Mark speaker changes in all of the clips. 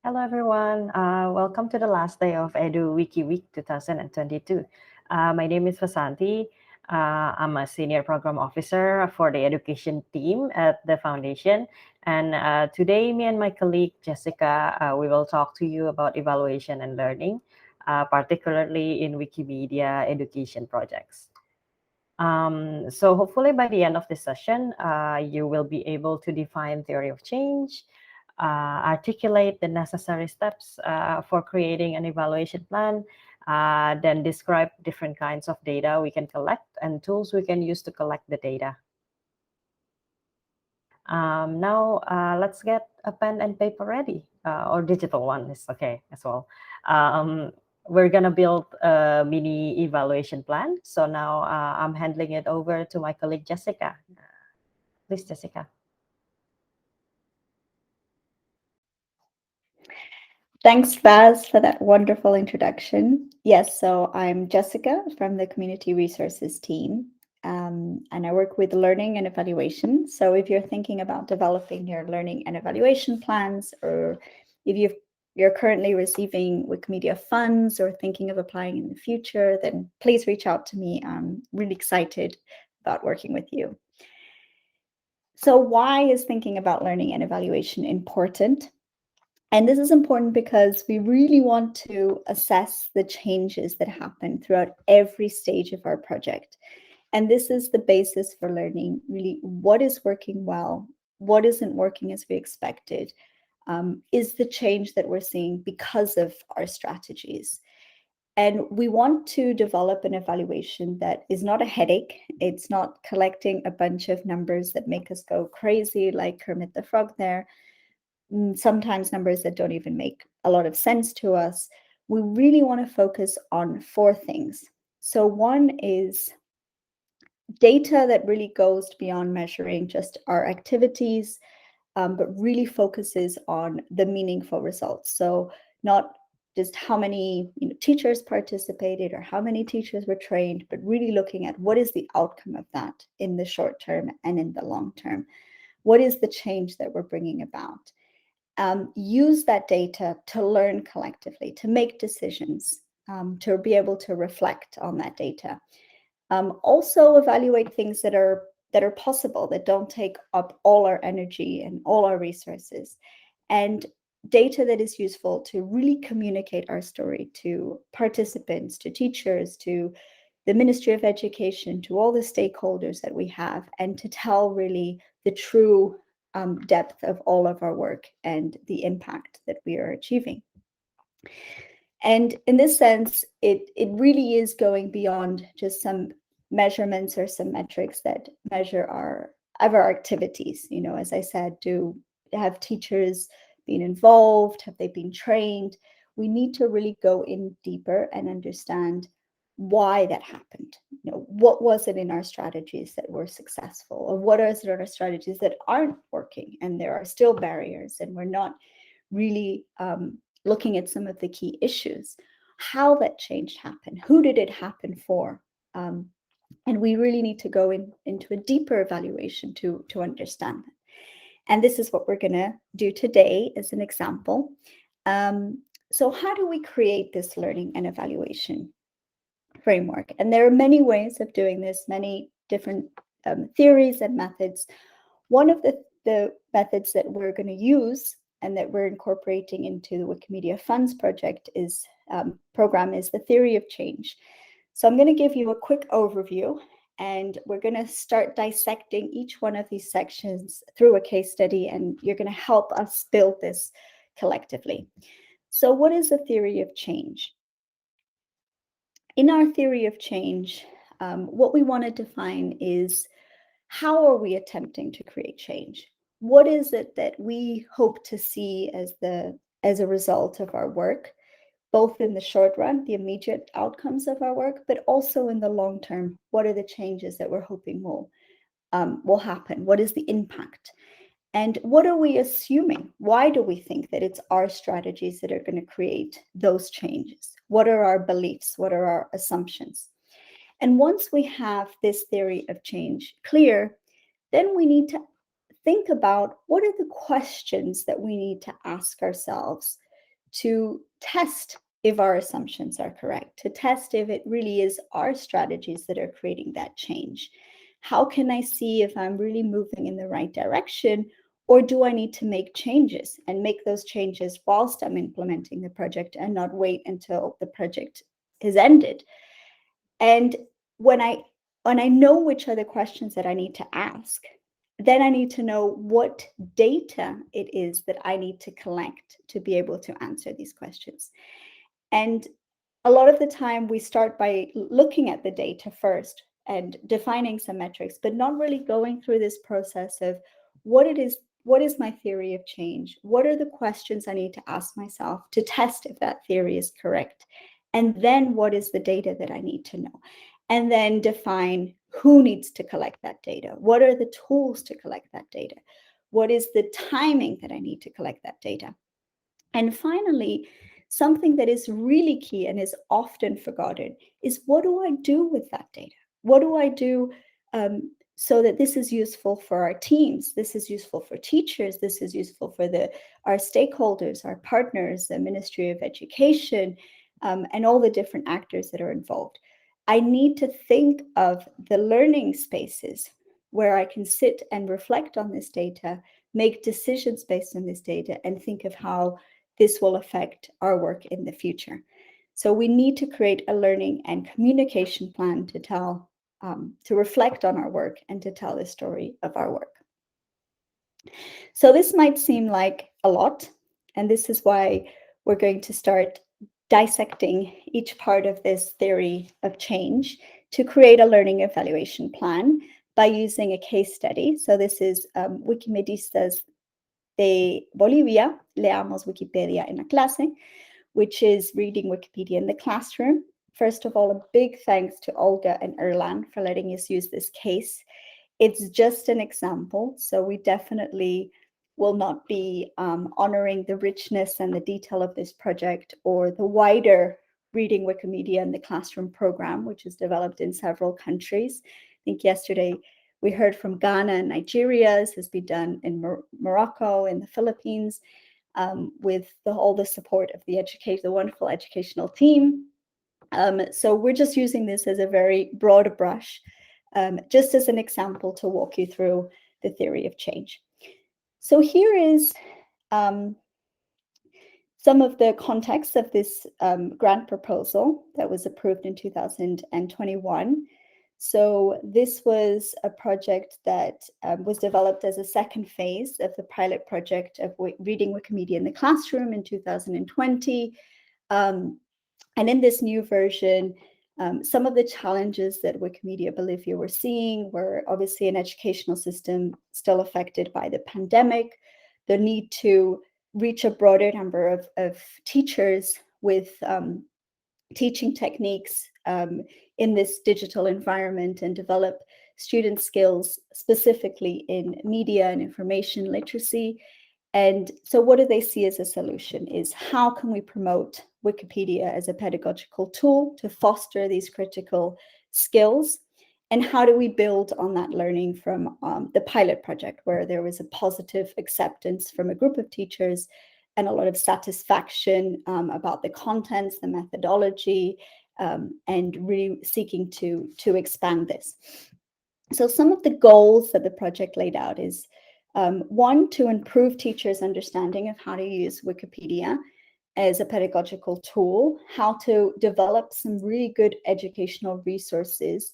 Speaker 1: Hello, everyone. Welcome to the last day of Edu Wiki Week 2022. My name is Vasanthi. I'm a senior program officer for the education team at the foundation. And today, me and my colleague Jessica, we will talk to you about evaluation and learning, particularly in Wikimedia education projects. So hopefully by the end of this session, you will be able to define theory of change, articulate the necessary steps for creating an evaluation plan, then describe different kinds of data we can collect and tools we can use to collect the data. Now, let's get a pen and paper ready, or digital one is okay as well. We're gonna build a mini evaluation plan. So now I'm handling it over to my colleague Jessica. Please, Jessica.
Speaker 2: Thanks, Vaz, for that wonderful introduction. Yes, so I'm Jessica from the Community Resources team, and I work with learning and evaluation. So if you're thinking about developing your learning and evaluation plans, or if you're currently receiving Wikimedia funds or thinking of applying in the future, then please reach out to me. I'm really excited about working with you. So why is thinking about learning and evaluation important? And this is important because we really want to assess the changes that happen throughout every stage of our project. And this is the basis for learning really what is working well, what isn't working as we expected, is the change that we're seeing because of our strategies. And we want to develop an evaluation that is not a headache. It's not collecting a bunch of numbers that make us go crazy like Kermit the Frog there, sometimes numbers that don't even make a lot of sense to us. We really want to focus on four things. So one is data that really goes beyond measuring just our activities, but really focuses on the meaningful results. So not just how many teachers participated or how many teachers were trained, but really looking at what is the outcome of that in the short term and in the long term. What is the change that we're bringing about? Use that data to learn collectively, to make decisions, to be able to reflect on that data. Also evaluate things that are possible, that don't take up all our energy and all our resources, and data that is useful to really communicate our story to participants, to teachers, to the Ministry of Education, to all the stakeholders that we have, and to tell really the true depth of all of our work and the impact that we are achieving. And in this sense, it really is going beyond just some measurements or some metrics that measure our activities. As I said, do have teachers been involved? Have they been trained? We need to really go in deeper and understand why that happened. What was it in our strategies that were successful, or what are it in our strategies that aren't working and there are still barriers and we're not really looking at some of the key issues, how that change happened, who did it happen for, and we really need to go into a deeper evaluation to understand that. And this is what we're going to do today as an example. So how do we create this learning and evaluation framework? And there are many ways of doing this, many different theories and methods. One of the methods that we're going to use and that we're incorporating into the Wikimedia Funds project program is the theory of change. So I'm going to give you a quick overview, and we're going to start dissecting each one of these sections through a case study, and you're going to help us build this collectively. So what is the theory of change? In our theory of change, what we want to define is, how are we attempting to create change? What is it that we hope to see as a result of our work, both in the short run, the immediate outcomes of our work, but also in the long term? What are the changes that we're hoping will happen? What is the impact? And what are we assuming? Why do we think that it's our strategies that are going to create those changes? What are our beliefs? What are our assumptions? And once we have this theory of change clear, then we need to think about what are the questions that we need to ask ourselves to test if our assumptions are correct, to test if it really is our strategies that are creating that change. How can I see if I'm really moving in the right direction, or do I need to make changes and make those changes whilst I'm implementing the project and not wait until the project is ended? And when I know which are the questions that I need to ask, then I need to know what data it is that I need to collect to be able to answer these questions. And a lot of the time we start by looking at the data first and defining some metrics, but not really going through this process of what is my theory of change? What are the questions I need to ask myself to test if that theory is correct? And then what is the data that I need to know? And then define who needs to collect that data. What are the tools to collect that data? What is the timing that I need to collect that data? And finally, something that is really key and is often forgotten is, what do I do with that data? What do I do so that this is useful for our teams? This is useful for teachers. This is useful for our stakeholders, our partners, the Ministry of Education, and all the different actors that are involved. I need to think of the learning spaces where I can sit and reflect on this data, make decisions based on this data, and think of how this will affect our work in the future. So we need to create a learning and communication plan to reflect on our work and to tell the story of our work. So this might seem like a lot, and this is why we're going to start dissecting each part of this theory of change to create a learning evaluation plan by using a case study. So this is Wikimedistas de Bolivia, Leamos Wikipedia en la clase, which is reading Wikipedia in the classroom. First of all, a big thanks to Olga and Erlan for letting us use this case. It's just an example, so we definitely will not be honoring the richness and the detail of this project or the wider reading Wikimedia in the classroom program, which is developed in several countries. I think yesterday we heard from Ghana and Nigeria. This has been done in Morocco, in the Philippines, with all the support of the wonderful educational team. So we're just using this as a very broad brush, just as an example to walk you through the theory of change. So here is some of the context of this grant proposal that was approved in 2021. So this was a project that was developed as a second phase of the pilot project of reading Wikimedia in the classroom in 2020. And in this new version, some of the challenges that Wikimedia Bolivia were seeing were obviously an educational system still affected by the pandemic, the need to reach a broader number of teachers with teaching techniques in this digital environment and develop student skills specifically in media and information literacy. And so what do they see as a solution is, how can we promote Wikipedia as a pedagogical tool to foster these critical skills? And how do we build on that learning from the pilot project, where there was a positive acceptance from a group of teachers and a lot of satisfaction about the contents, the methodology, and really seeking to expand this. So some of the goals that the project laid out is, one, to improve teachers' understanding of how to use Wikipedia as a pedagogical tool, how to develop some really good educational resources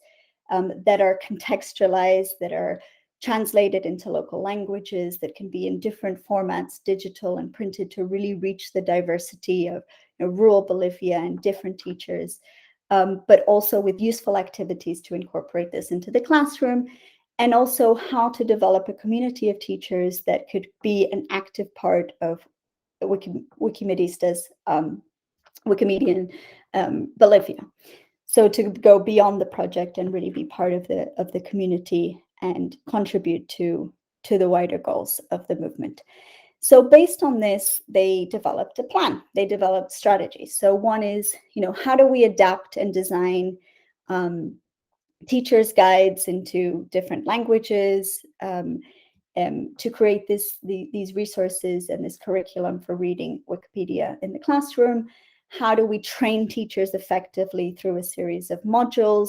Speaker 2: that are contextualized, that are translated into local languages, that can be in different formats, digital and printed, to really reach the diversity of rural Bolivia and different teachers, but also with useful activities to incorporate this into the classroom, and also how to develop a community of teachers that could be an active part of Wikimedistas, Wikimedia Bolivia. So to go beyond the project and really be part of the community and contribute to the wider goals of the movement. So based on this, they developed a plan. They developed strategies. So one is, how do we adapt and design teachers' guides into different languages, to create these resources and this curriculum for reading Wikipedia in the classroom? How do we train teachers effectively through a series of modules?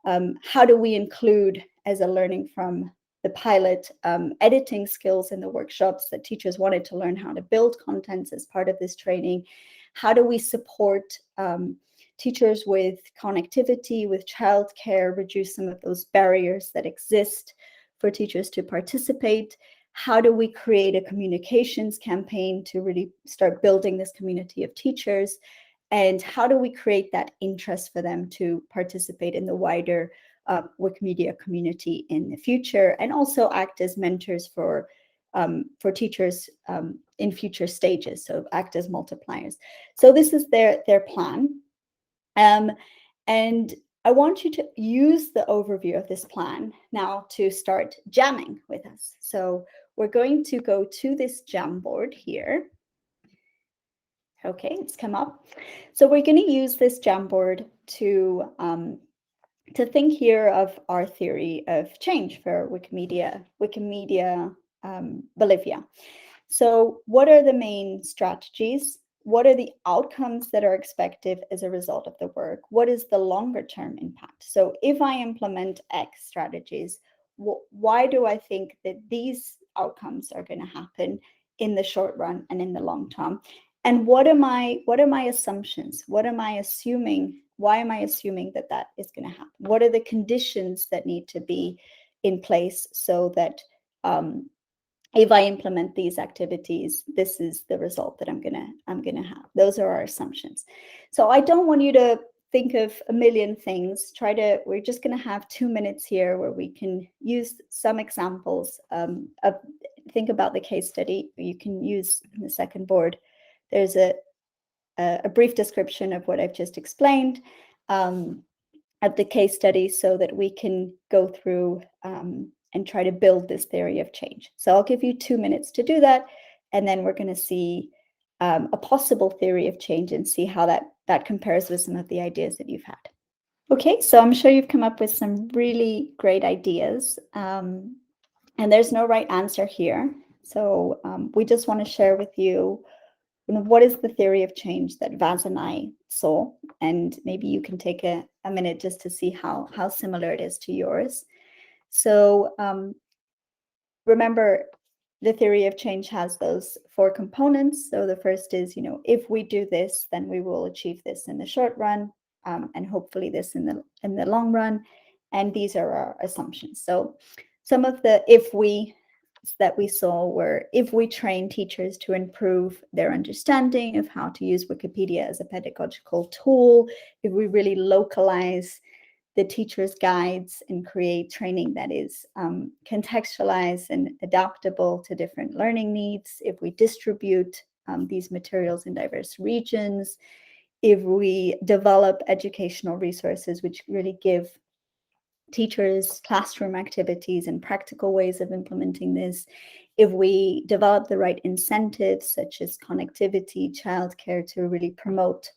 Speaker 2: How do we include, as a learning from the pilot, editing skills in the workshops that teachers wanted to learn how to build contents as part of this training? How do we support teachers with connectivity, with childcare, reduce some of those barriers that exist for teachers to participate? How do we create a communications campaign to really start building this community of teachers? And how do we create that interest for them to participate in the wider Wikimedia community in the future, and also act as mentors for teachers in future stages, so act as multipliers. So this is their plan. And I want you to use the overview of this plan now to start jamming with us. So we're going to go to this Jamboard here. Okay, it's come up. So we're going to use this Jamboard to think here of our theory of change for Wikimedia Bolivia. So what are the main strategies? What are the outcomes that are expected as a result of the work? What is the longer term impact? So if I implement X strategies, why do I think that these outcomes are going to happen in the short run and in the long term? And what are my assumptions? What am I assuming? Why am I assuming that that is going to happen? What are the conditions that need to be in place so that if I implement these activities, this is the result that I'm gonna have? Those are our assumptions. So I don't want you to think of a million things. We're just gonna have 2 minutes here where we can use some examples think about the case study. You can use in the second board. There's a brief description of what I've just explained of the case study, so that we can go through and try to build this theory of change. So I'll give you 2 minutes to do that, and then we're going to see a possible theory of change and see how that compares with some of the ideas that you've had. Okay, so I'm sure you've come up with some really great ideas, and there's no right answer here. So we just want to share with you, what is the theory of change that Vaz and I saw, and maybe you can take a minute just to see how similar it is to yours. So remember, the theory of change has those 4 components. So the first is, if we do this, then we will achieve this in the short run, and hopefully this in the long run. And these are our assumptions. So some of the if we that we saw were, if we train teachers to improve their understanding of how to use Wikipedia as a pedagogical tool, if we really localize the teacher's guides and create training that is contextualized and adaptable to different learning needs, if we distribute these materials in diverse regions, if we develop educational resources which really give teachers classroom activities and practical ways of implementing this, if we develop the right incentives such as connectivity, childcare, to really promote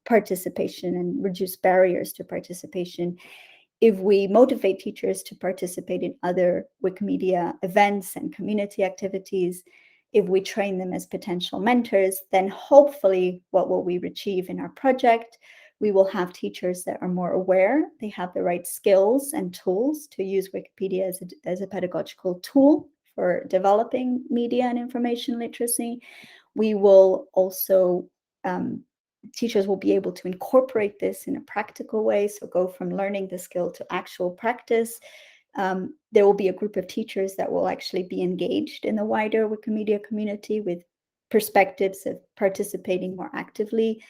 Speaker 2: participation and reduce barriers to participation, if we motivate teachers to participate in other Wikimedia events and community activities, if we train them as potential mentors, then hopefully what will we achieve in our project? We will have teachers that are more aware, they have the right skills and tools to use Wikipedia as a pedagogical tool for developing media and information literacy. We will also, teachers will be able to incorporate this in a practical way, so go from learning the skill to actual practice. There will be a group of teachers that will actually be engaged in the wider Wikimedia community with perspectives of participating more actively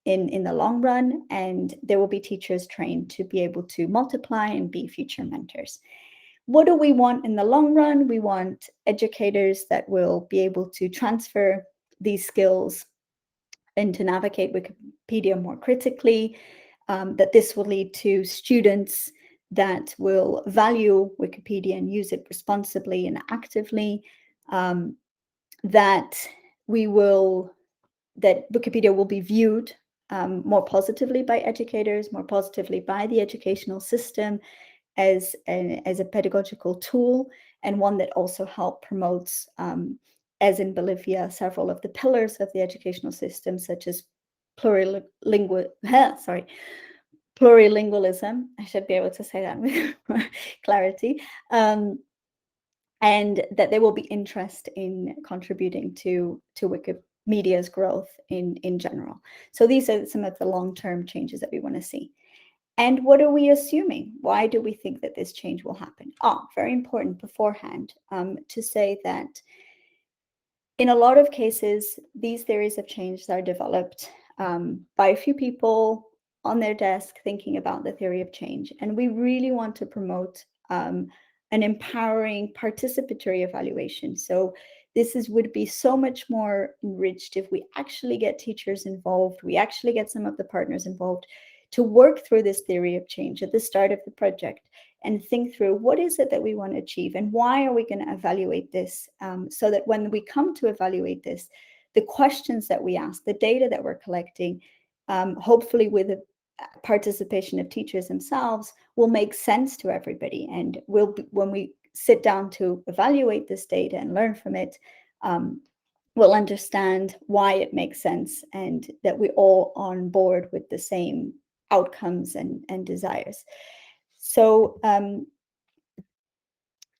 Speaker 2: in the long run, and there will be teachers trained to be able to multiply and be future mentors. What do we want in the long run? We want educators that will be able to transfer these skills and to navigate Wikipedia more critically, that this will lead to students that will value Wikipedia and use it responsibly and actively, that Wikipedia will be viewed more positively by educators, more positively by the educational system, as a pedagogical tool, and one that also help promotes, as in Bolivia, several of the pillars of the educational system, such as plurilingualism. I should be able to say that with clarity. And that there will be interest in contributing to Wikimedia's growth in general. So these are some of the long-term changes that we want to see. And what are we assuming? Why do we think that this change will happen? Very important beforehand, to say that in a lot of cases, these theories of change are developed by a few people on their desk thinking about the theory of change. And we really want to promote an empowering participatory evaluation. So this would be so much more enriched if we actually get teachers involved, we actually get some of the partners involved to work through this theory of change at the start of the project and think through what is it that we want to achieve and why are we going to evaluate this, so that when we come to evaluate this, the questions that we ask, the data that we're collecting, hopefully with the participation of teachers themselves, will make sense to everybody. And when we sit down to evaluate this data and learn from it, we'll understand why it makes sense and that we're all on board with the same outcomes and desires. So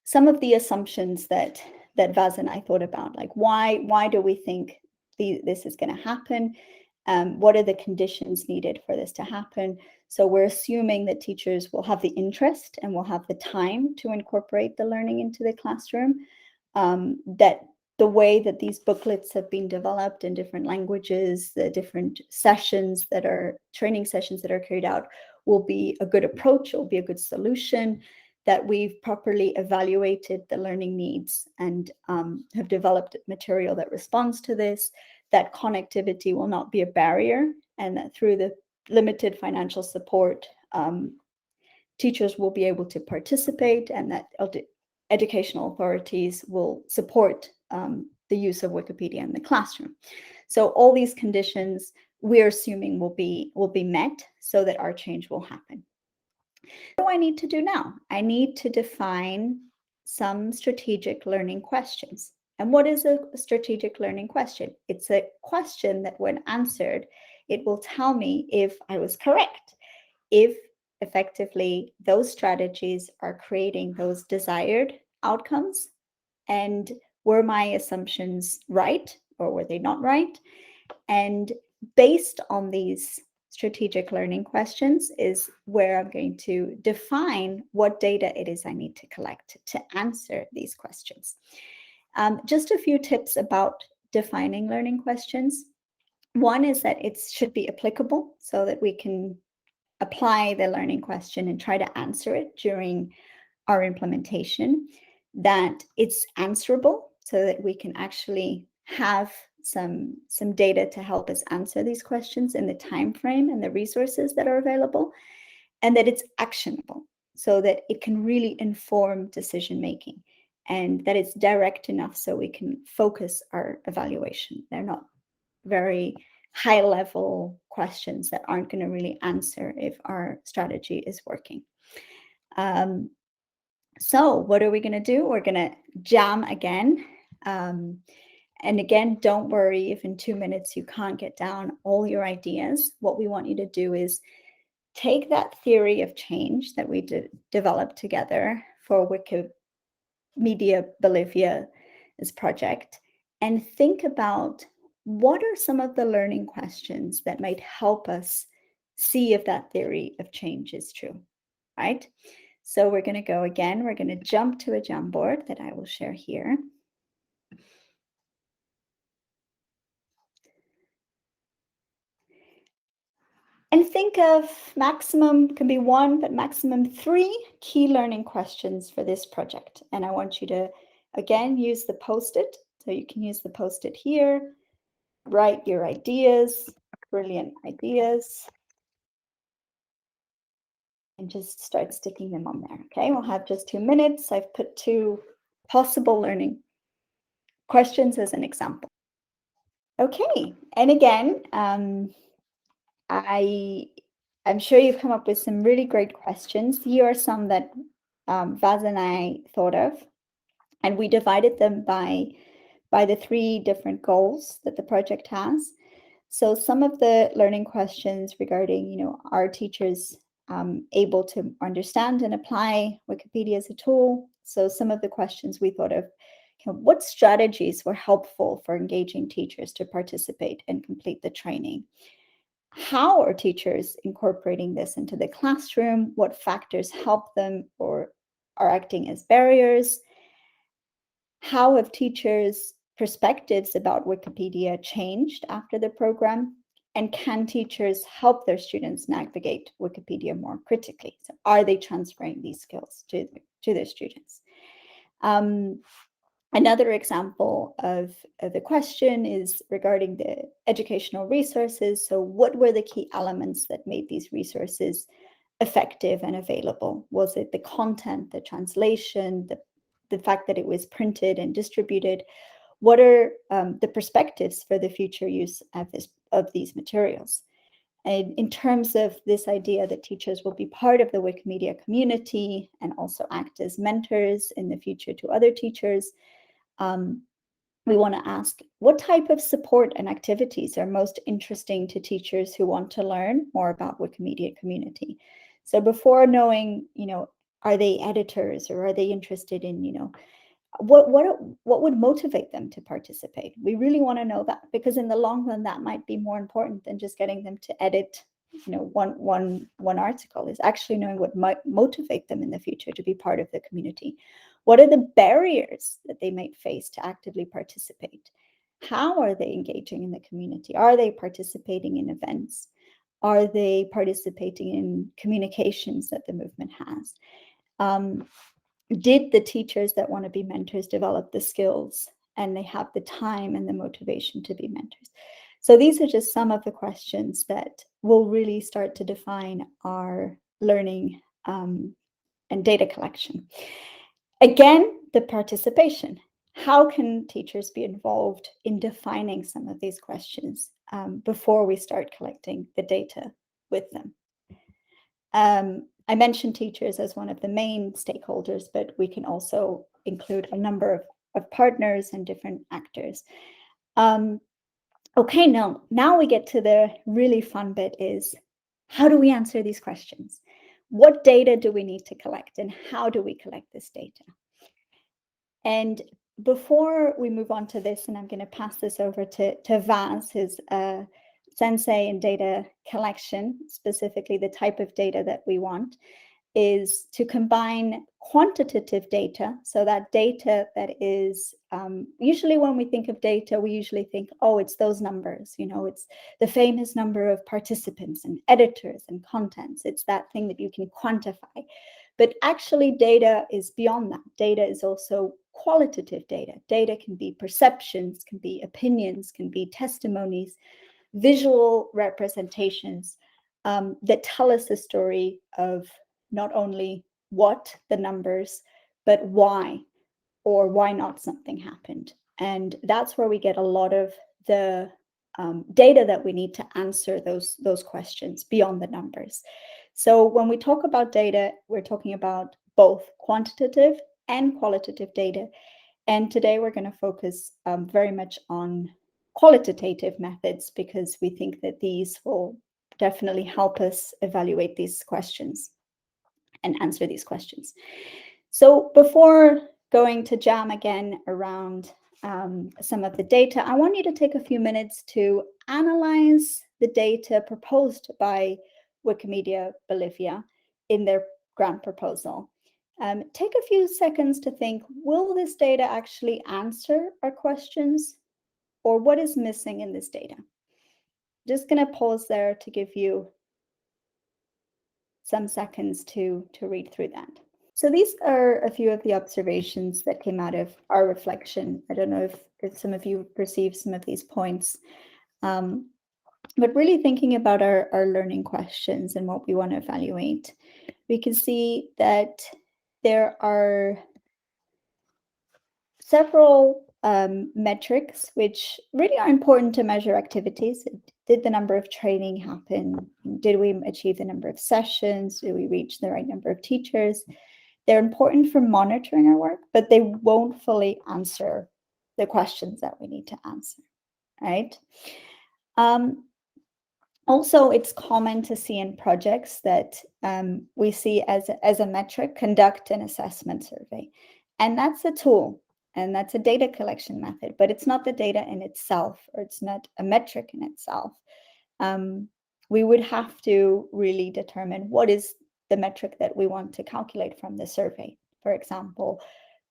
Speaker 2: some of the assumptions that Vaz and I thought about, like why do we think this is going to happen? What are the conditions needed for this to happen? So we're assuming that teachers will have the interest and will have the time to incorporate the learning into the classroom, that the way that these booklets have been developed in different languages, the different sessions that are training sessions that are carried out will be a good approach, it will be a good solution, that we've properly evaluated the learning needs and have developed material that responds to this, that connectivity will not be a barrier, and that through the limited financial support, teachers will be able to participate, and that educational authorities will support the use of Wikipedia in the classroom. So all these conditions we're assuming will be met so that our change will happen. What do I need to do now? I need to define some strategic learning questions. And what is a strategic learning question? It's a question that when answered, it will tell me if I was correct, if effectively those strategies are creating those desired outcomes, and were my assumptions right or were they not right? And based on these strategic learning questions is where I'm going to define what data it is I need to collect to answer these questions. Just a few tips about defining learning questions. One is that it should be applicable so that we can apply the learning question and try to answer it during our implementation, that it's answerable so that we can actually have some data to help us answer these questions in the time frame and the resources that are available, and that it's actionable so that it can really inform decision making, and that it's direct enough so we can focus our evaluation. They're not very high level questions that aren't going to really answer if our strategy is working. So what are we going to do? We're going to jam again. And again, don't worry if in 2 minutes you can't get down all your ideas. What we want you to do is take that theory of change that we developed together for Wikimedia Bolivia's project and think about what are some of the learning questions that might help us see if that theory of change is true, right? So we're going to go again. We're going to jump to a Jamboard that I will share here. And think of maximum, can be 1, but maximum 3 key learning questions for this project. And I want you to, again, use the Post-it. So you can use the Post-it here, write your ideas, brilliant ideas, and just start sticking them on there. Okay, we'll have just 2 minutes. I've put 2 possible learning questions as an example. Okay, and again, I'm sure you've come up with some really great questions. Here are some that Vaz and I thought of, and we divided them by the 3 different goals that the project has. So some of the learning questions regarding, are teachers able to understand and apply Wikipedia as a tool? So some of the questions we thought of, what strategies were helpful for engaging teachers to participate and complete the training? How are teachers incorporating this into the classroom? What factors help them or are acting as barriers? How have teachers' perspectives about Wikipedia changed after the program? And can teachers help their students navigate Wikipedia more critically? So are they transferring these skills to their students? Another example of the question is regarding the educational resources. So what were the key elements that made these resources effective and available? Was it the content, the translation, the fact that it was printed and distributed? What are the perspectives for the future use of these materials? And in terms of this idea that teachers will be part of the Wikimedia community and also act as mentors in the future to other teachers, we want to ask, what type of support and activities are most interesting to teachers who want to learn more about Wikimedia community? So before knowing, are they editors or are they interested in, what would motivate them to participate? We really want to know that, because in the long run, that might be more important than just getting them to edit, one article. Is actually knowing what might motivate them in the future to be part of the community. What are the barriers that they might face to actively participate? How are they engaging in the community? Are they participating in events? Are they participating in communications that the movement has? Did the teachers that want to be mentors develop the skills and they have the time and the motivation to be mentors? So these are just some of the questions that will really start to define our learning and data collection. Again, the participation. How can teachers be involved in defining some of these questions before we start collecting the data with them? I mentioned teachers as one of the main stakeholders, but we can also include a number of partners and different actors. Okay, now we get to the really fun bit, is how do we answer these questions? What data do we need to collect and how do we collect this data? And before we move on to this, and I'm going to pass this over to Vaz, who's a sensei in data collection, specifically the type of data that we want, is to combine quantitative data. So that data that is, usually when we think of data, we usually think, oh, it's those numbers, it's the famous number of participants and editors and contents. It's that thing that you can quantify. But actually data is beyond that. Data is also qualitative data. Data can be perceptions, can be opinions, can be testimonies, visual representations that tell us the story of not only what the numbers, but why or why not something happened. And that's where we get a lot of the data that we need to answer those questions beyond the numbers. So when we talk about data, we're talking about both quantitative and qualitative data. And today we're going to focus very much on qualitative methods, because we think that these will definitely help us evaluate these questions and answer these questions. So before going to jam again around some of the data, I want you to take a few minutes to analyze the data proposed by Wikimedia Bolivia in their grant proposal. Take a few seconds to think, will this data actually answer our questions, or what is missing in this data? Just going to pause there to give you some seconds to read through that. So these are a few of the observations that came out of our reflection. I don't know if some of you perceive some of these points, but really thinking about our learning questions and what we want to evaluate, we can see that there are several metrics which really are important to measure activities. Did the number of training happen? Did we achieve the number of sessions? Did we reach the right number of teachers? They're important for monitoring our work, but they won't fully answer the questions that we need to answer, right? Also, it's common to see in projects that we see as a metric, conduct an assessment survey. And that's a tool, and that's a data collection method, but it's not the data in itself, or it's not a metric in itself. We would have to really determine what is the metric that we want to calculate from the survey. For example,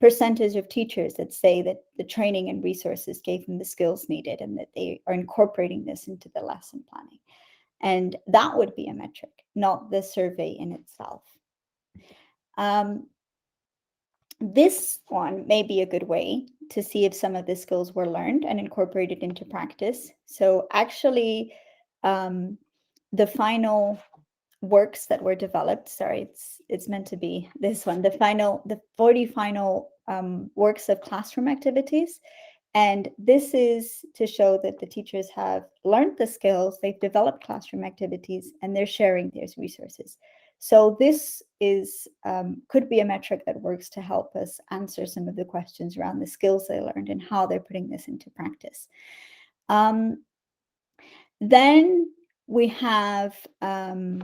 Speaker 2: percentage of teachers that say that the training and resources gave them the skills needed and that they are incorporating this into the lesson planning. And that would be a metric, not the survey in itself. This one may be a good way to see if some of the skills were learned and incorporated into practice. So actually, the final works that were developed, sorry, it's meant to be this one, the 40 final works of classroom activities. And this is to show that the teachers have learned the skills, they've developed classroom activities, and they're sharing these resources. So this is could be a metric that works to help us answer some of the questions around the skills they learned and how they're putting this into practice. Then we have some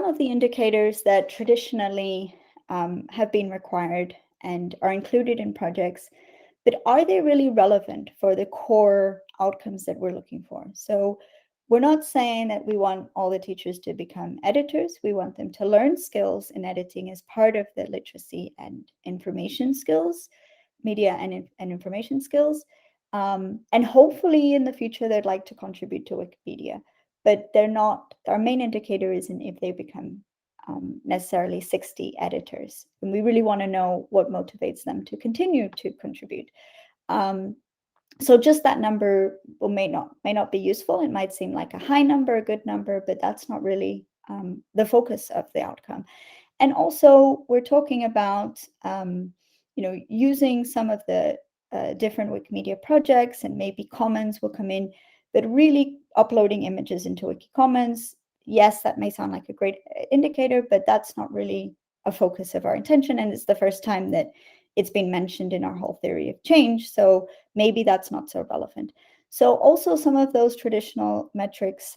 Speaker 2: of the indicators that traditionally have been required and are included in projects, but are they really relevant for the core outcomes that we're looking for? So we're not saying that we want all the teachers to become editors. We want them to learn skills in editing as part of the literacy and information skills, media and information skills. And hopefully in the future, they'd like to contribute to Wikipedia, but they're not, our main indicator isn't if they become necessarily 60 editors. And we really want to know what motivates them to continue to contribute. So just that number may not be useful. It might seem like a high number, a good number, but that's not really the focus of the outcome. And also, we're talking about using some of the different Wikimedia projects, and maybe Commons will come in, but really uploading images into WikiCommons. Yes, that may sound like a great indicator, but that's not really a focus of our intention, and it's the first time that it's been mentioned in our whole theory of change, so maybe that's not so relevant. So also some of those traditional metrics,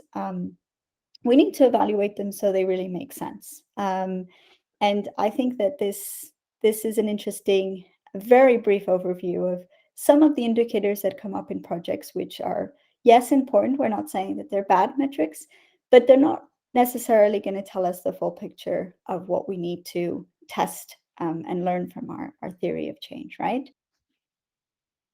Speaker 2: we need to evaluate them so they really make sense. And I think that this is an interesting, very brief overview of some of the indicators that come up in projects, which are, yes, important. We're not saying that they're bad metrics, but they're not necessarily going to tell us the full picture of what we need to test and learn from our theory of change, right?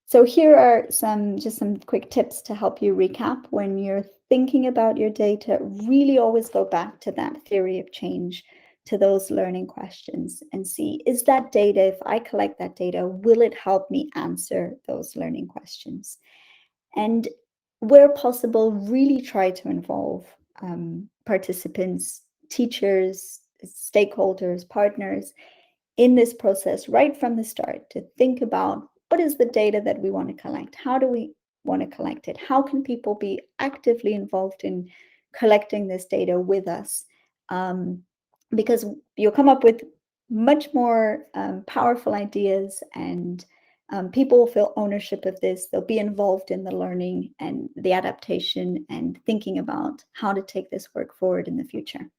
Speaker 2: So here are some quick tips to help you recap. When you're thinking about your data, really always go back to that theory of change, to those learning questions, and see, is that data, if I collect that data, will it help me answer those learning questions? And where possible, really try to involve participants, teachers, stakeholders, partners in this process right from the start, to think about what is the data that we want to collect? How do we want to collect it? How can people be actively involved in collecting this data with us? Because you'll come up with much more powerful ideas, and people will feel ownership of this. They'll be involved in the learning and the adaptation and thinking about how to take this work forward in the future.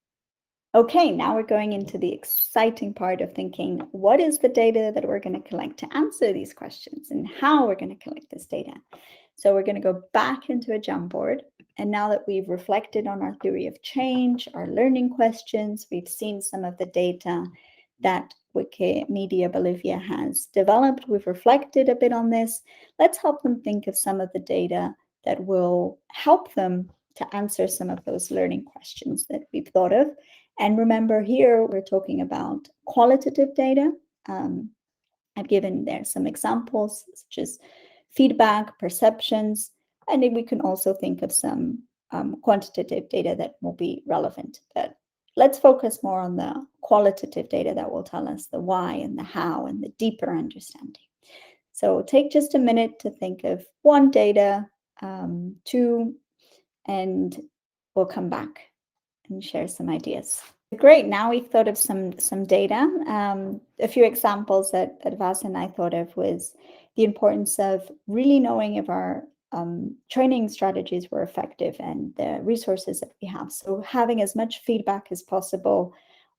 Speaker 2: Okay, now we're going into the exciting part of thinking, what is the data that we're going to collect to answer these questions, and how we're going to collect this data? So we're going to go back into a Jamboard. And now that we've reflected on our theory of change, our learning questions, we've seen some of the data that Wikimedia Bolivia has developed. We've reflected a bit on this. Let's help them think of some of the data that will help them to answer some of those learning questions that we've thought of. And remember, here we're talking about qualitative data. I've given there some examples, such as feedback, perceptions, and then we can also think of some quantitative data that will be relevant. But let's focus more on the qualitative data that will tell us the why and the how and the deeper understanding. So take just a minute to think of one data, two, and we'll come back and share some ideas. Great. Now we've thought of some data. A few examples that Vas and I thought of was the importance of really knowing if our training strategies were effective and the resources that we have. So having as much feedback as possible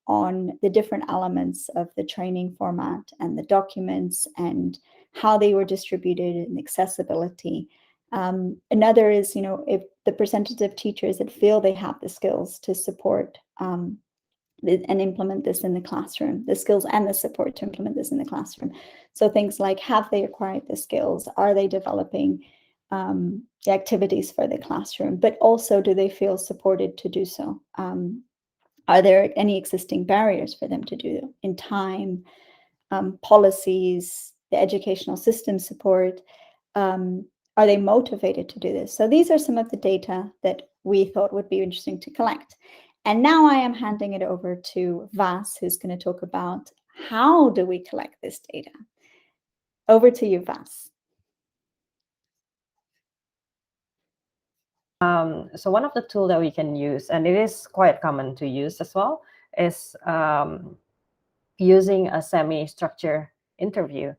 Speaker 2: on the different elements of the training format and the documents and how they were distributed and accessibility. Another is, if the percentage of teachers that feel they have the skills to support and implement this in the classroom, the skills and the support to implement this in the classroom. So things like, have they acquired the skills? Are they developing the activities for the classroom? But also, do they feel supported to do so? Are there any existing barriers for them to do in time, policies, the educational system support? Are they motivated to do this? So these are some of the data that we thought would be interesting to collect. And now I am handing it over to Vas, who's going to talk about how do we collect this data. Over to you, Vas.
Speaker 1: So one of the tools that we can use, and it is quite common to use as well, is using a semi-structured interview.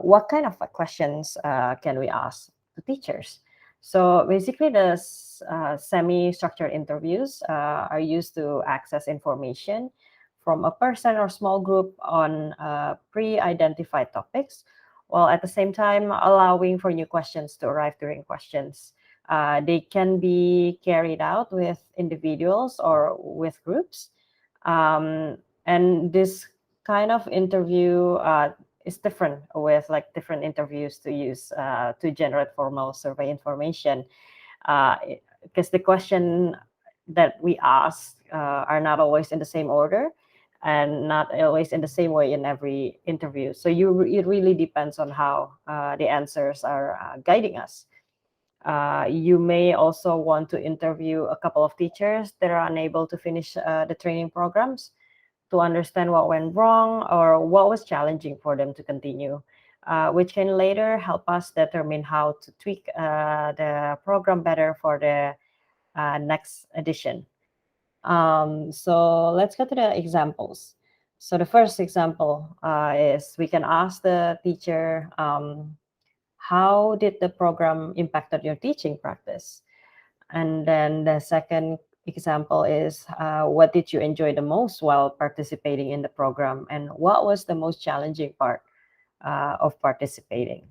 Speaker 1: What kind of questions can we ask to teachers? So basically, the semi-structured interviews are used to access information from a person or small group on pre-identified topics, while at the same time allowing for new questions to arrive during questions. They can be carried out with individuals or with groups. And this kind of interview is different with like different interviews to use to generate formal survey information, because the question that we ask are not always in the same order and not always in the same way in every interview. So it really depends on how the answers are guiding us. You may also want to interview a couple of teachers that are unable to finish the training programs to understand what went wrong or what was challenging for them to continue, which can later help us determine how to tweak the program better for the next edition. So let's go to the examples. So the first example is we can ask the teacher, how did the program impacted your teaching practice? And then the second example is, what did you enjoy the most while participating in the program? And what was the most challenging part of participating?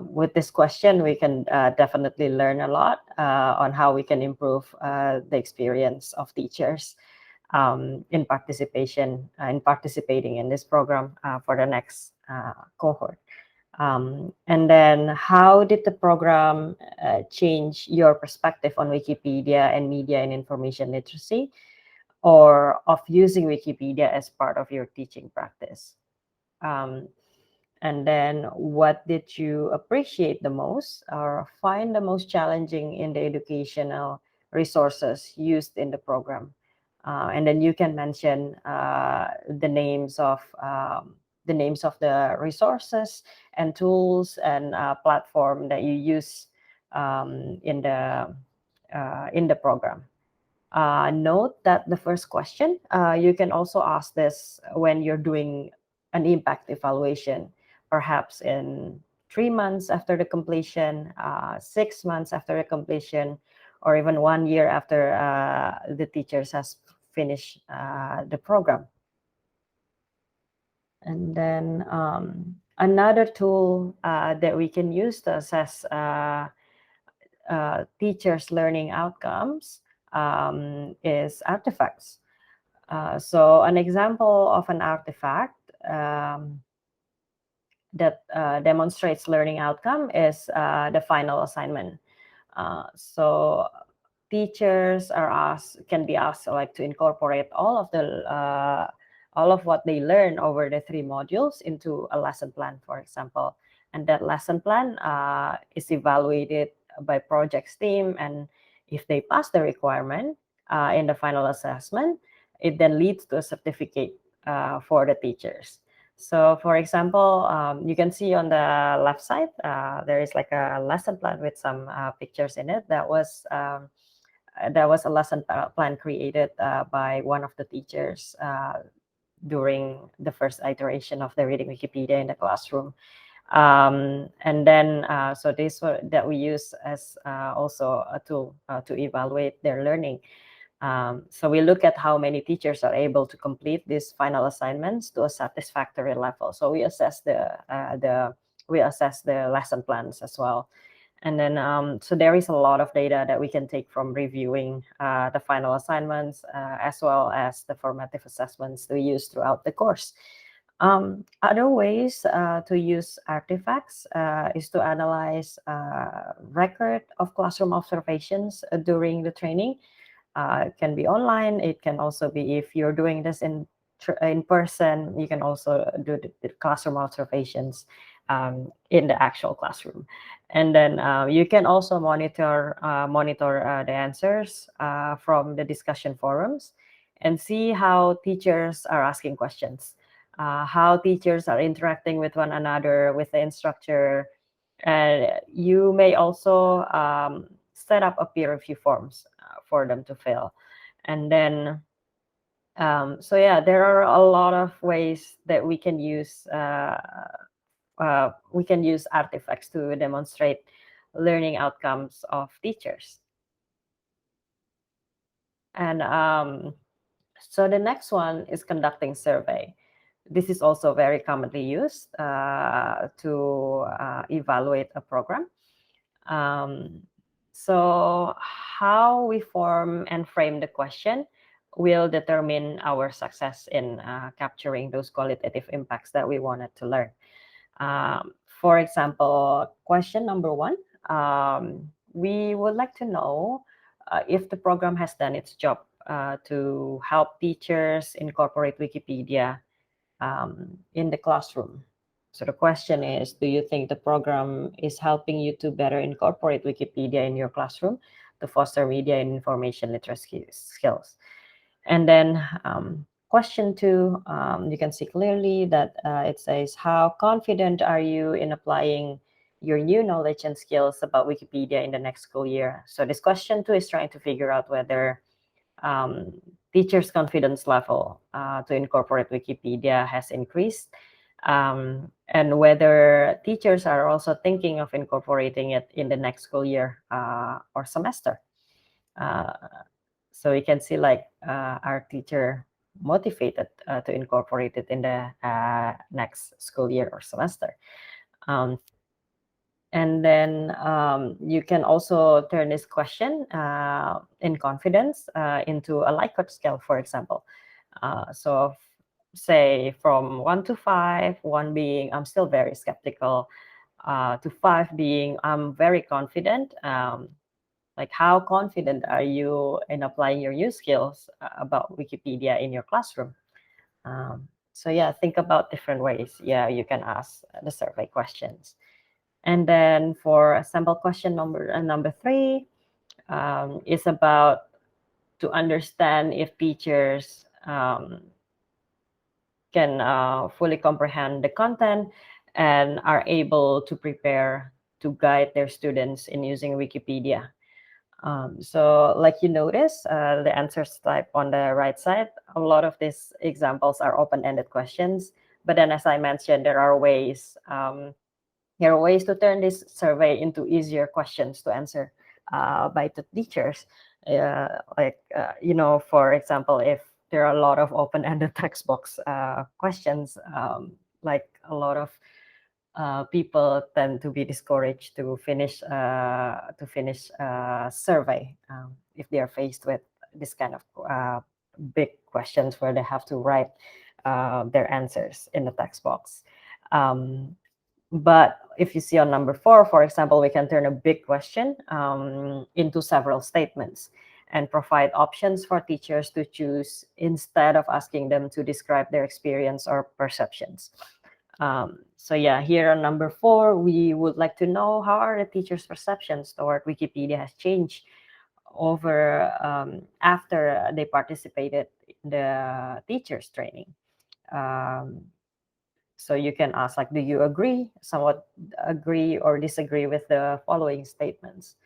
Speaker 1: With this question, we can definitely learn a lot on how we can improve the experience of teachers in participating in this program for the next cohort. And then how did the program change your perspective on Wikipedia and media and information literacy, or of using Wikipedia as part of your teaching practice? And then what did you appreciate the most or find the most challenging in the educational resources used in the program? And then you can mention the names of the resources and tools and platform that you use in the program. Note that the first question, you can also ask this when you're doing an impact evaluation, perhaps in 3 months after the completion, 6 months after the completion, or even 1 year after the teachers has finished the program. And then another tool that we can use to assess teachers' learning outcomes is artifacts. So an example of an artifact that demonstrates learning outcome is the final assignment. So teachers can be asked like to incorporate all of what they learn over the 3 modules into a lesson plan, for example. And that lesson plan is evaluated by projects team, and if they pass the requirement in the final assessment, it then leads to a certificate for the teachers. So for example, you can see on the left side, there is like a lesson plan with some pictures in it that was there was a lesson plan created by one of the teachers during the first iteration of the reading Wikipedia in the classroom. And then, so this that we use as also a tool to evaluate their learning. So we look at how many teachers are able to complete these final assignments to a satisfactory level. So we assess the lesson plans as well. And then, so there is a lot of data that we can take from reviewing the final assignments, as well as the formative assessments we use throughout the course. Other ways to use artifacts is to analyze record of classroom observations during the training. It can be online. It can also be, if you're doing this in person, you can also do the classroom observations in the actual classroom. And then you can also monitor the answers from the discussion forums and see how teachers are asking questions, how teachers are interacting with one another, with the instructor. You may also set up a peer review forms for them to fill. And then, so yeah, there are a lot of ways that we can use artifacts to demonstrate learning outcomes of teachers. And so the next one is conducting survey. This is also very commonly used to evaluate a program. So how we form and frame the question will determine our success in capturing those qualitative impacts that we wanted to learn. For example, question number one, we would like to know if the program has done its job to help teachers incorporate Wikipedia in the classroom. So the question is, do you think the program is helping you to better incorporate Wikipedia in your classroom to foster media and information literacy skills? And then question two, you can see clearly that it says, how confident are you in applying your new knowledge and skills about Wikipedia in the next school year? So this question two is trying to figure out whether teachers' confidence level to incorporate Wikipedia has increased, and whether teachers are also thinking of incorporating it in the next school year or semester. So you can see like our teacher motivated to incorporate it in the next school year or semester. And then you can also turn this question in confidence into a Likert scale, for example. So say from 1 to 5, 1 being I'm still very skeptical, to 5 being I'm very confident. Like how confident are you in applying your new skills about Wikipedia in your classroom? So yeah, think about different ways. Yeah, you can ask the survey questions. And then for sample question number 3 is about to understand if teachers can fully comprehend the content and are able to prepare to guide their students in using Wikipedia. So like you notice, the answers type on the right side, a lot of these examples are open-ended questions. But then as I mentioned, there are ways to turn this survey into easier questions to answer by the teachers. For example, if there are a lot of open-ended text box questions, like a lot of people tend to be discouraged to finish survey if they are faced with this kind of big questions where they have to write their answers in the text box. But if you see on number 4, for example, we can turn a big question into several statements and provide options for teachers to choose instead of asking them to describe their experience or perceptions. So yeah, here on number 4, we would like to know how are the teachers' perceptions toward Wikipedia has changed over after they participated in the teachers' training. So you can ask, like, do you somewhat agree or disagree with the following statements?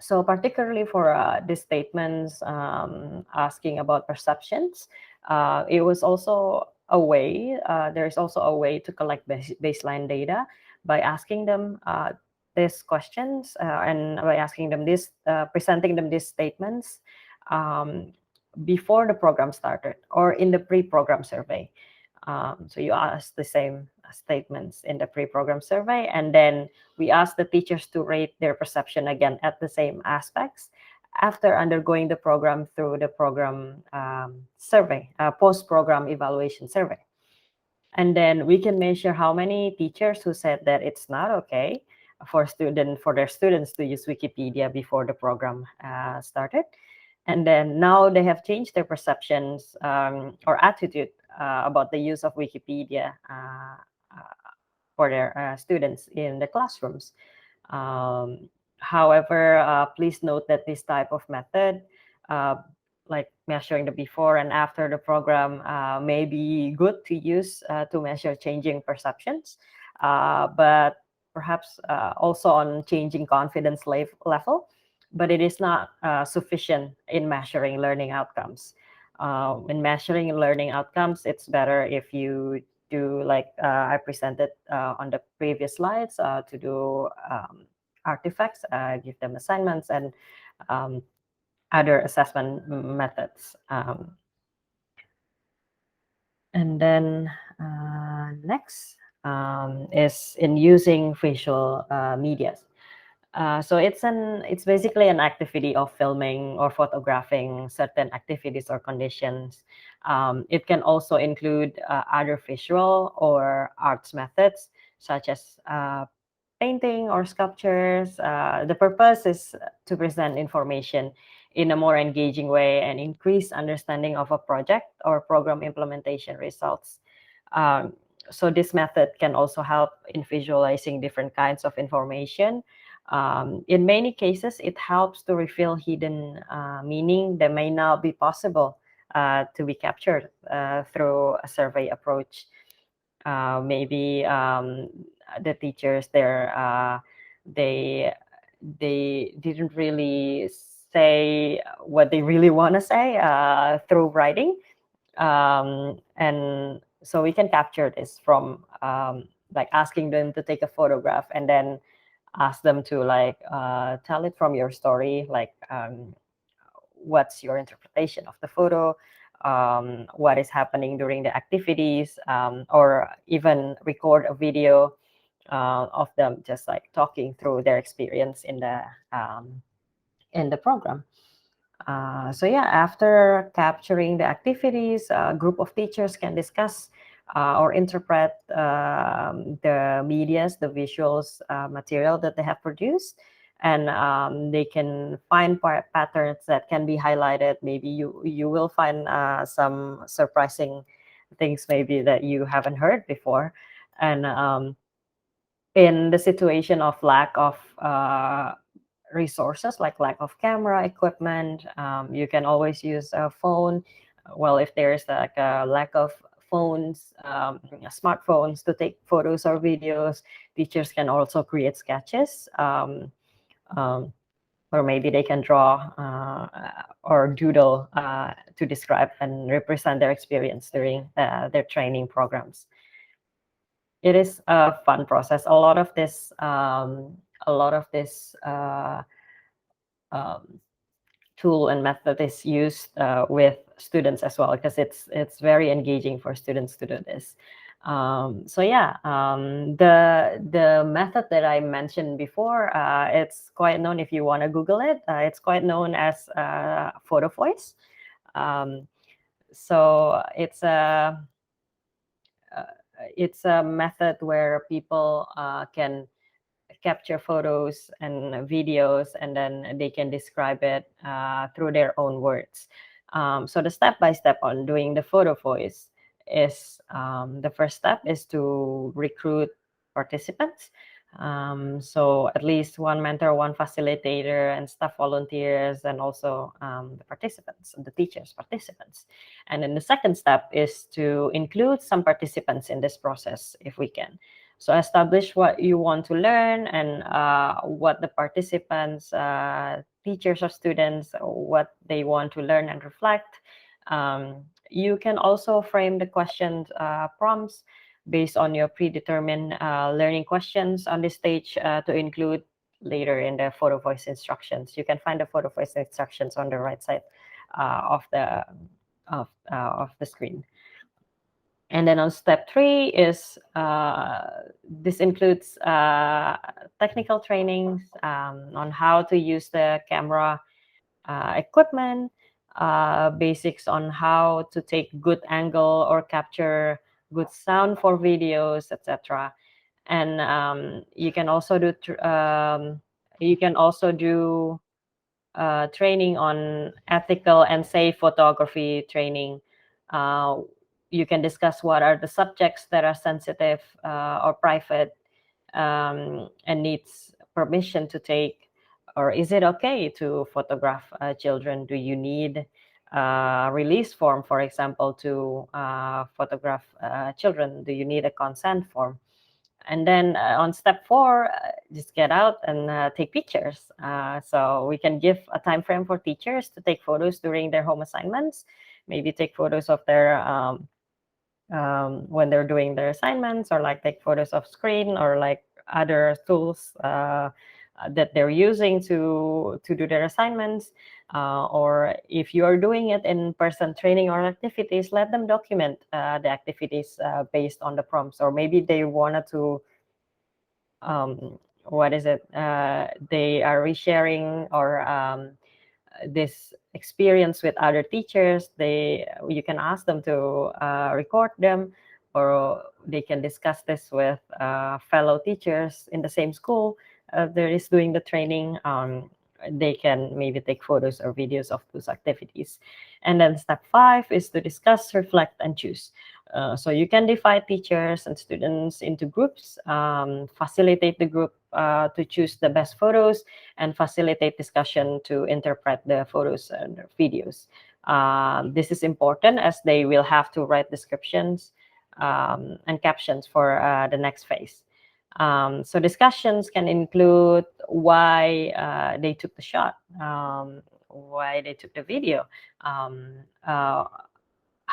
Speaker 1: So particularly for the statements asking about perceptions, it was also a way, there's also a way to collect baseline data by asking them these questions and by asking them this, presenting them these statements um, before the program started or in the pre-program survey. So you ask the same statements in the pre-program survey, and then we ask the teachers to rate their perception again at the same aspects after undergoing the program through the program survey, post-program evaluation survey. And then we can measure how many teachers who said that it's not okay for their students to use Wikipedia before the program started. And then now they have changed their perceptions or attitude about the use of Wikipedia for their students in the classrooms. However, please note that this type of method, uh, like measuring the before and after the program, may be good to use to measure changing perceptions, but perhaps also on changing confidence level, but it is not sufficient in measuring learning outcomes. In measuring learning outcomes, it's better if you do like I presented on the previous slides to do artifacts, give them assignments and um, other assessment methods. And then next is in using visual medias. So it's basically an activity of filming or photographing certain activities or conditions. It can also include other visual or arts methods such as painting or sculptures. The purpose is to present information in a more engaging way and increase understanding of a project or program implementation results. Um, so this method can also help in visualizing different kinds of information. In many cases, it helps to reveal hidden meaning that may not be possible to be captured through a survey approach. Maybe the teachers there, they didn't really say what they really want to say through writing. And so we can capture this from like asking them to take a photograph and then ask them to like tell it from your story, like what's your interpretation of the photo, what is happening during the activities, or even record a video of them just like talking through their experience in the program. So yeah, after capturing the activities, a group of teachers can discuss or interpret the medias, the visuals material that they have produced, and they can find patterns that can be highlighted. Maybe you will find some surprising things maybe that you haven't heard before, and in the situation of lack of resources like lack of camera equipment, you can always use a phone. Well, if there's like a lack of phones, smartphones to take photos or videos, teachers can also create sketches, um, or maybe they can draw or doodle to describe and represent their experience during their training programs. It is a fun process. A lot of this um, tool and method is used with students as well, because it's very engaging for students to do this. So yeah, the method that I mentioned before, it's quite known. If you want to Google it, it's quite known as Photovoice. So it's a method where people can capture photos and videos, and then they can describe it through their own words. So the step-by-step on doing the photo voice is the first step is to recruit participants. So at least one mentor, one facilitator, and staff volunteers, and also the participants, the teachers, participants. And then the second step is to include some participants in this process if we can. So establish what you want to learn and what the participants, teachers or students, what they want to learn and reflect. You can also frame the questions prompts based on your predetermined learning questions on this stage to include later in the photo voice instructions. You can find the photo voice instructions on the right side of the screen. And then on step 3 is this includes technical trainings on how to use the camera equipment, basics on how to take good angle or capture good sound for videos, etc. And you can also do training on ethical and safe photography training. Uh, you can discuss what are the subjects that are sensitive or private and needs permission to take, or is it okay to photograph children? Do you need a release form, for example, to photograph children? Do you need a consent form? And then on step 4, just get out and take pictures. So we can give a time frame for teachers to take photos during their home assignments, maybe take photos of their when they're doing their assignments, or like take photos of screen, or like other tools that they're using to do their assignments. Or if you are doing it in person training or activities, let them document the activities based on the prompts. Or maybe they wanted to what is it they are resharing, or this experience with other teachers. You can ask them to record them, or they can discuss this with fellow teachers in the same school that is doing the training. They can maybe take photos or videos of those activities. And then step 5 is to discuss, reflect, and choose. So you can divide teachers and students into groups, facilitate the group to choose the best photos, and facilitate discussion to interpret the photos and videos. This is important as they will have to write descriptions and captions for the next phase. So discussions can include why they took the shot, why they took the video,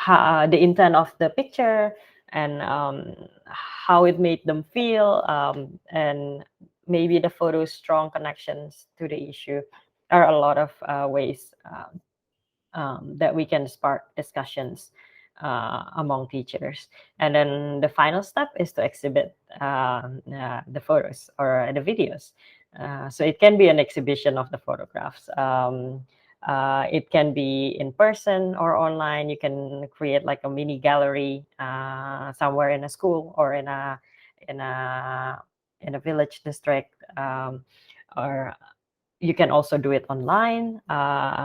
Speaker 1: the intent of the picture, and how it made them feel, and maybe the photo's strong connections to the issue. Are a lot of ways that we can spark discussions among teachers. And then the final step is to exhibit the photos or the videos. So it can be an exhibition of the photographs. It can be in person or online. You can create like a mini gallery somewhere in a school, or in a in a village district, or you can also do it online,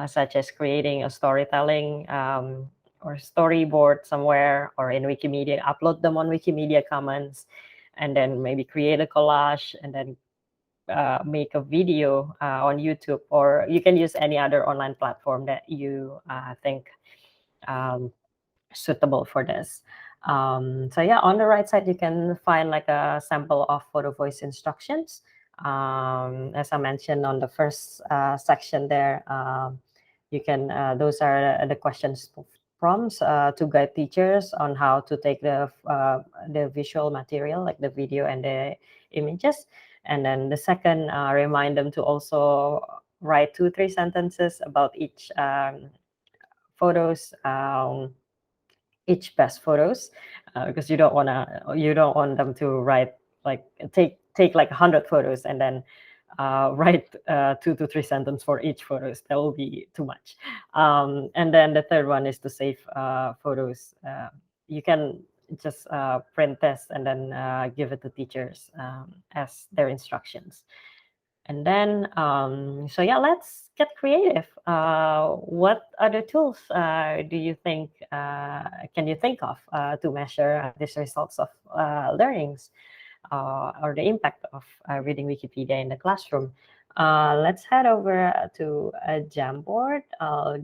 Speaker 1: such as creating a storytelling or storyboard somewhere, or in Wikimedia, upload them on Wikimedia Commons, and then maybe create a collage, and then make a video on YouTube, or you can use any other online platform that you think um, suitable for this. So yeah, on the right side, you can find like a sample of photo voice instructions. As I mentioned on the first section there, you can, those are the questions prompts to guide teachers on how to take the visual material, like the video and the images. And then the second, remind them to also write 2-3 sentences about each photos, each best photos, because you don't want them to write like take like 100 photos and then write 2 to 3 sentences for each photos. That will be too much. And then the third one is to save photos. You can just print this and then give it to teachers as their instructions. And then, so yeah, let's get creative. What other tools do you think can you think of to measure these results of learnings or the impact of reading Wikipedia in the classroom? Let's head over to a Jamboard. I'll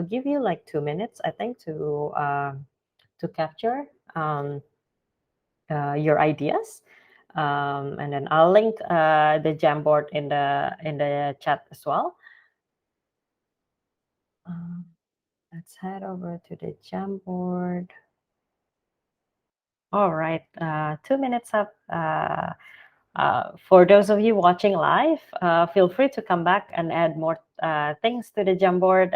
Speaker 1: give you like 2 minutes, I think, to capture your ideas. And then I'll link the Jamboard in the chat as well. Let's head over to the Jamboard. All right, 2 minutes up. For those of you watching live, feel free to come back and add more things to the Jamboard.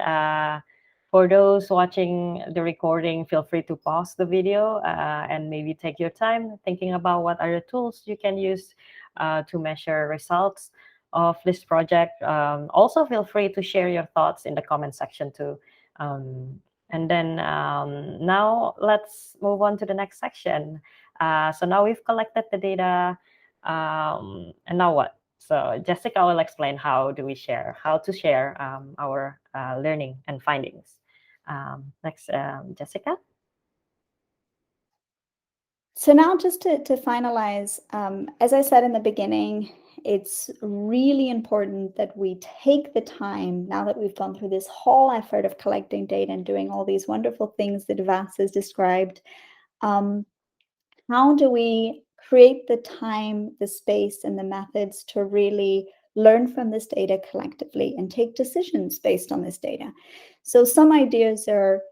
Speaker 1: For those watching the recording, feel free to pause the video and maybe take your time thinking about what are the tools you can use to measure results of this project. Also, feel free to share your thoughts in the comment section too. And then now let's move on to the next section. So now we've collected the data, and now what? So Jessica will explain how to share our learning and findings. Next, Jessica.
Speaker 2: So now just to finalize, as I said in the beginning, it's really important that we take the time, now that we've gone through this whole effort of collecting data and doing all these wonderful things that Vas has described. How do we create the time, the space, and the methods to really learn from this data collectively and take decisions based on this data? So some ideas are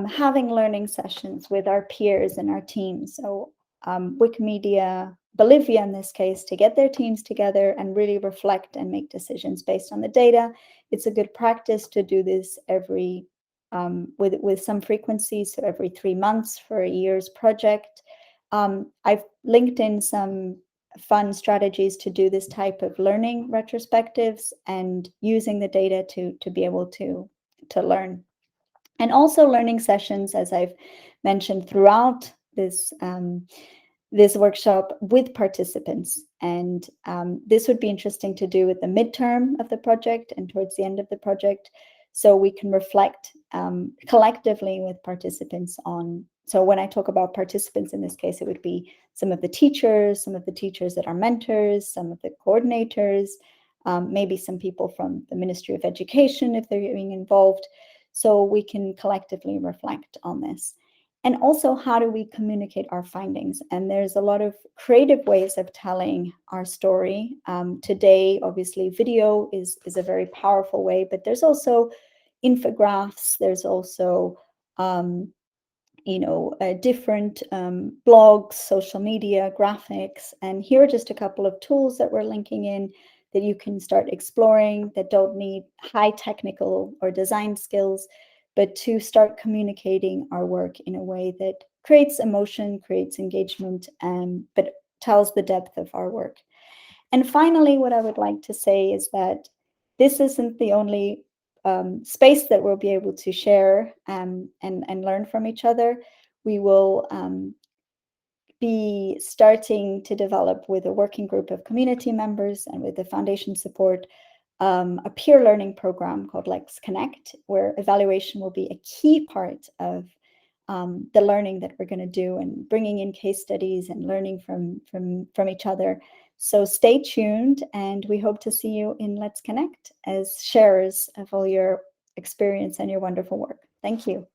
Speaker 2: having learning sessions with our peers and our teams. So Wikimedia Bolivia, in this case, to get their teams together and really reflect and make decisions based on the data. It's a good practice to do this every with some frequency, so every 3 months for a year's project. I've linked in some fun strategies to do this type of learning retrospectives and using the data to be able to learn. And also learning sessions, as I've mentioned throughout this this workshop, with participants. And this would be interesting to do at the midterm of the project and towards the end of the project, so we can reflect collectively with participants on. So when I talk about participants in this case, it would be some of the teachers that are mentors, some of the coordinators, maybe some people from the Ministry of Education if they're being involved, so we can collectively reflect on this. And also, how do we communicate our findings? And there's a lot of creative ways of telling our story. Today, obviously, video is a very powerful way, but there's also infographics. There's also, different blogs, social media, graphics. And here are just a couple of tools that we're linking in that you can start exploring, that don't need high technical or design skills, but to start communicating our work in a way that creates emotion, creates engagement, but tells the depth of our work. And finally, what I would like to say is that this isn't the only space that we'll be able to share and learn from each other. We will be starting to develop with a working group of community members and with the foundation support a peer learning program called Let's Connect, where evaluation will be a key part of the learning that we're going to do, and bringing in case studies and learning from each other. So stay tuned, and we hope to see you in Let's Connect as sharers of all your experience and your wonderful work. Thank you.